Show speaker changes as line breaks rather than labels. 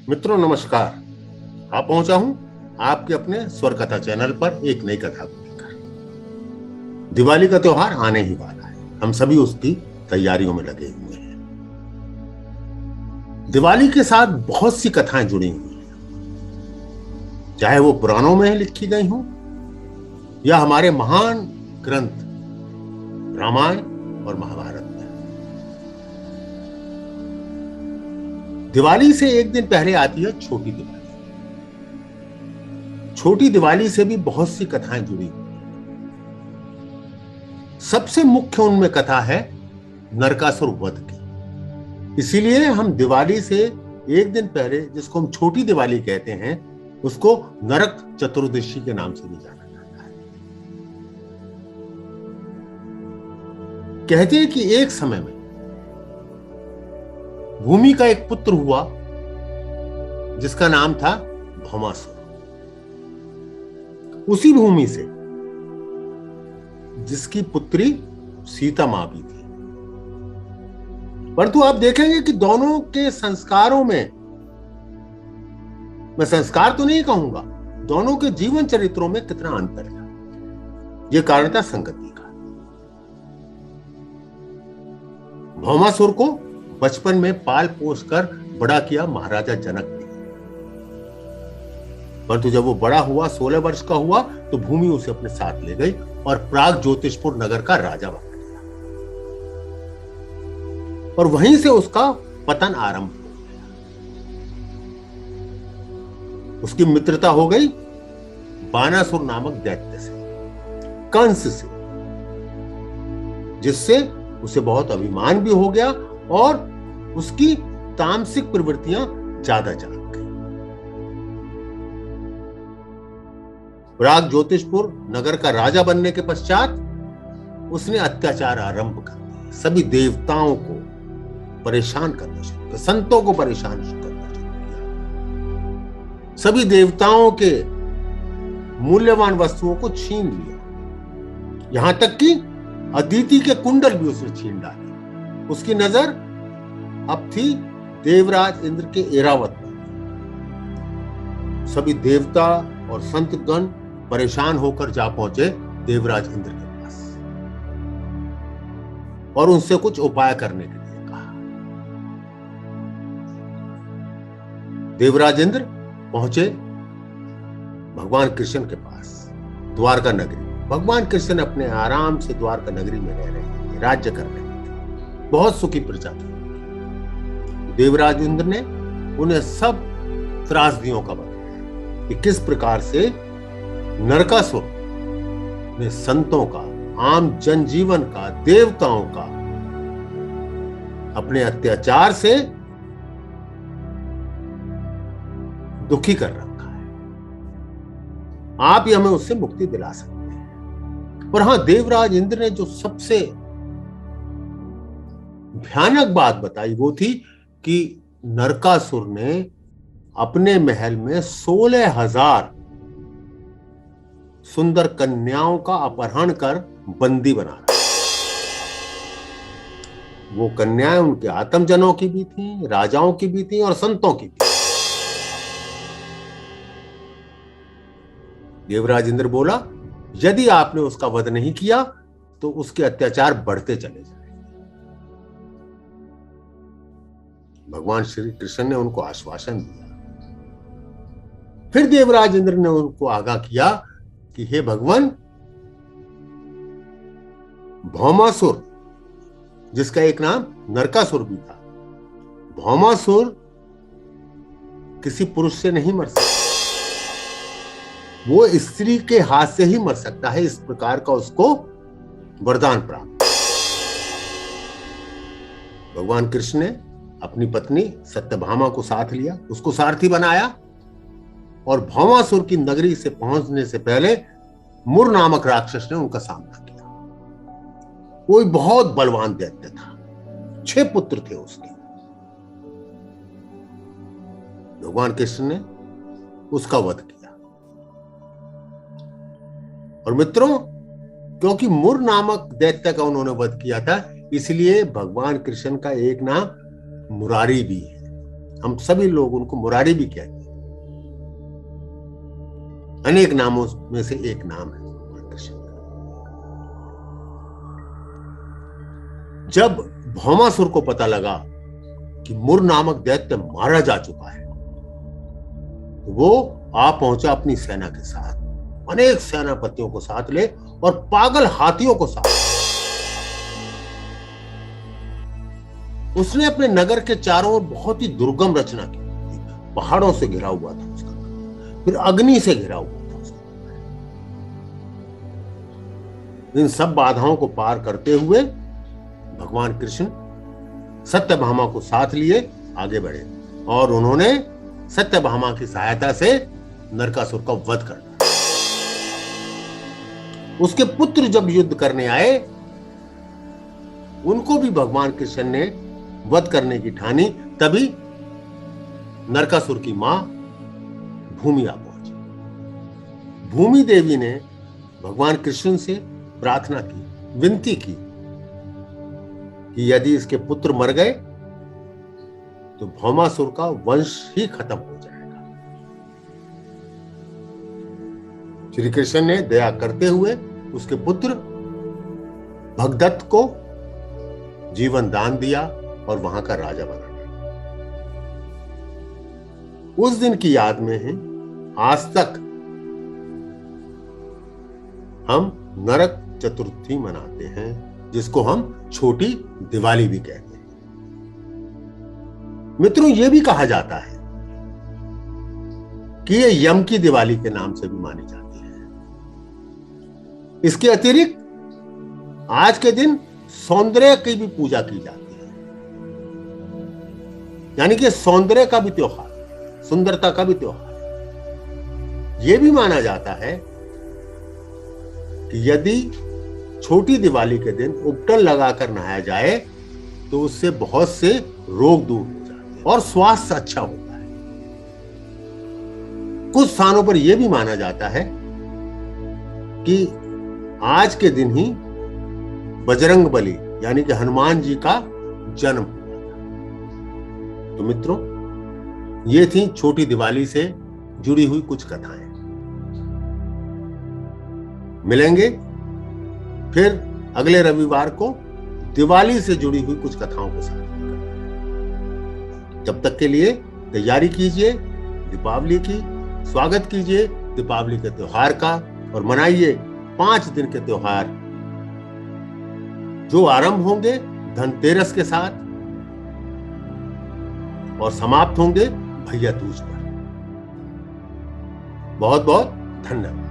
मित्रों नमस्कार। आप पहुंचा हूं आपके अपने स्वर कथा चैनल पर एक नई कथा को लेकर। दिवाली का त्योहार आने ही वाला है। हम सभी उसकी तैयारियों में लगे हुए हैं। दिवाली के साथ बहुत सी कथाएं जुड़ी हुई हैं, चाहे वो पुराणों में लिखी गई हों या हमारे महान ग्रंथ रामायण और महाभारत में। दिवाली से एक दिन पहले आती है छोटी दिवाली। छोटी दिवाली से भी बहुत सी कथाएं जुड़ी हुई हैं। सबसे मुख्य उनमें कथा है नरकासुर वध की। इसीलिए हम दिवाली से एक दिन पहले, जिसको हम छोटी दिवाली कहते हैं, उसको नरक चतुर्दशी के नाम से भी जाना जाता है। कहते हैं कि एक समय में भूमि का एक पुत्र हुआ जिसका नाम था भौमासुर। उसी भूमि से जिसकी पुत्री सीता मां भी थी। परंतु आप देखेंगे कि दोनों के संस्कारों में, मैं संस्कार तो नहीं कहूंगा, दोनों के जीवन चरित्रों में कितना अंतर था। यह कारण था संगति का। भौमासुर को बचपन में पाल पोस कर बड़ा किया महाराजा जनक ने। परंतु जब वो बड़ा हुआ, 16 वर्ष का हुआ, तो भूमि उसे अपने साथ ले गई और प्राग ज्योतिषपुर नगर का राजा बना दिया। और वहीं से उसका पतन आरंभ हो गया। उसकी मित्रता हो गई बानासुर नामक दैत्य से, कंस से, जिससे उसे बहुत अभिमान भी हो गया और उसकी तामसिक प्रवृत्तियां ज्यादा जाग गई। प्राग ज्योतिषपुर नगर का राजा बनने के पश्चात उसने अत्याचार आरंभ कर दिए। सभी देवताओं को परेशान करना शुरू किया, संतों को परेशान करना शुरू किया। सभी देवताओं के मूल्यवान वस्तुओं को छीन लिया। यहां तक कि अदिति के कुंडल भी उसने छीन डाले। उसकी नजर अब थी देवराज इंद्र के ऐरावत पर। सभी देवता और संतगण परेशान होकर जा पहुंचे देवराज इंद्र के पास और उनसे कुछ उपाय करने के लिए कहा। देवराज इंद्र पहुंचे भगवान कृष्ण के पास, द्वारका नगरी। भगवान कृष्ण अपने आराम से द्वारका नगरी में रह रहे थे, राज्य कर रहे थे, बहुत सुखी प्रजा थी। देवराज इंद्र ने उन्हें सब त्रासदियों का बताया कि किस प्रकार से नरकासुर ने संतों का, आम जनजीवन का, देवताओं का अपने अत्याचार से दुखी कर रखा है। आप ही हमें उससे मुक्ति दिला सकते हैं। और हां, देवराज इंद्र ने जो सबसे भयानक बात बताई वो थी कि नरकासुर ने अपने महल में 16,000 सुंदर कन्याओं का अपहरण कर बंदी बना रखा। वो कन्याएं उनके आत्मजनों की भी थी, राजाओं की भी थी और संतों की भी। देवराज इंद्र बोला, यदि आपने उसका वध नहीं किया तो उसके अत्याचार बढ़ते चले जाएंगे। भगवान श्री कृष्ण ने उनको आश्वासन दिया। फिर देवराज इंद्र ने उनको आगाह किया कि हे भगवान, भौमासुर, जिसका एक नाम नरकासुर भी था, भौमासुर किसी पुरुष से नहीं मर सकता। वो स्त्री के हाथ से ही मर सकता है। इस प्रकार का उसको वरदान प्राप्त। भगवान कृष्ण ने अपनी पत्नी सत्यभामा को साथ लिया, उसको सारथी बनाया और भौमासुर की नगरी से पहुंचने से पहले मुर नामक राक्षस ने उनका सामना किया। कोई बहुत बलवान दैत्य था, 6 पुत्र थे उसके। भगवान कृष्ण ने उसका वध किया। और मित्रों, क्योंकि मुर नामक दैत्य का उन्होंने वध किया था, इसलिए भगवान कृष्ण का एक नाम मुरारी भी है। हम सभी लोग उनको मुरारी भी कहते हैं। अनेक नामों में से एक नाम है भगवान कृष्ण का। जब भौमासुर को पता लगा कि मुर नामक दैत्य मारा जा चुका है, तो वो आ पहुंचा अपनी सेना के साथ, अनेक सेनापतियों को साथ ले और पागल हाथियों को साथ। उसने अपने नगर के चारों ओर बहुत ही दुर्गम रचना की, पहाड़ों से घिरा हुआ था उसका, फिर अग्नि से घिरा हुआ था उसका। इन सब बाधाओं को पार करते हुए भगवान कृष्ण सत्यभामा को साथ लिए आगे बढ़े और उन्होंने सत्यभामा की सहायता से नरकासुर का वध कर दिया। उसके पुत्र जब युद्ध करने आए, उनको भी भगवान कृष्ण ने वध करने की ठानी। तभी नरकासुर की मां भूमि आ पहुंची। भूमि देवी ने भगवान कृष्ण से प्रार्थना की, विनती की कि यदि इसके पुत्र मर गए तो भौमासुर का वंश ही खत्म हो जाएगा। श्री कृष्ण ने दया करते हुए उसके पुत्र भगदत्त को जीवन दान दिया और वहां का राजा बना। उस दिन की याद में है आज तक हम नरक चतुर्थी मनाते हैं, जिसको हम छोटी दिवाली भी कहते हैं। मित्रों, यह भी कहा जाता है कि यह यम की दिवाली के नाम से भी मानी जाती है। इसके अतिरिक्त आज के दिन सौंदर्य की भी पूजा की जाती है, यानी कि सौंदर्य का भी त्योहार, सुंदरता का भी त्योहार। यह भी माना जाता है कि यदि छोटी दिवाली के दिन उपटन लगाकर नहाया जाए तो उससे बहुत से रोग दूर हो जाते हैं और स्वास्थ्य अच्छा होता है। कुछ स्थानों पर यह भी माना जाता है कि आज के दिन ही बजरंग बली यानी कि हनुमान जी का जन्म हुआ था। तो मित्रों, ये थी छोटी दिवाली से जुड़ी हुई कुछ कथाएं। मिलेंगे फिर अगले रविवार को दिवाली से जुड़ी हुई कुछ कथाओं के साथ। तब तक के लिए तैयारी कीजिए दीपावली की, स्वागत कीजिए दीपावली के त्योहार का और मनाइए 5 दिन के त्योहार जो आरंभ होंगे धनतेरस के साथ और समाप्त होंगे भैया दूज पर। बहुत बहुत धन्यवाद।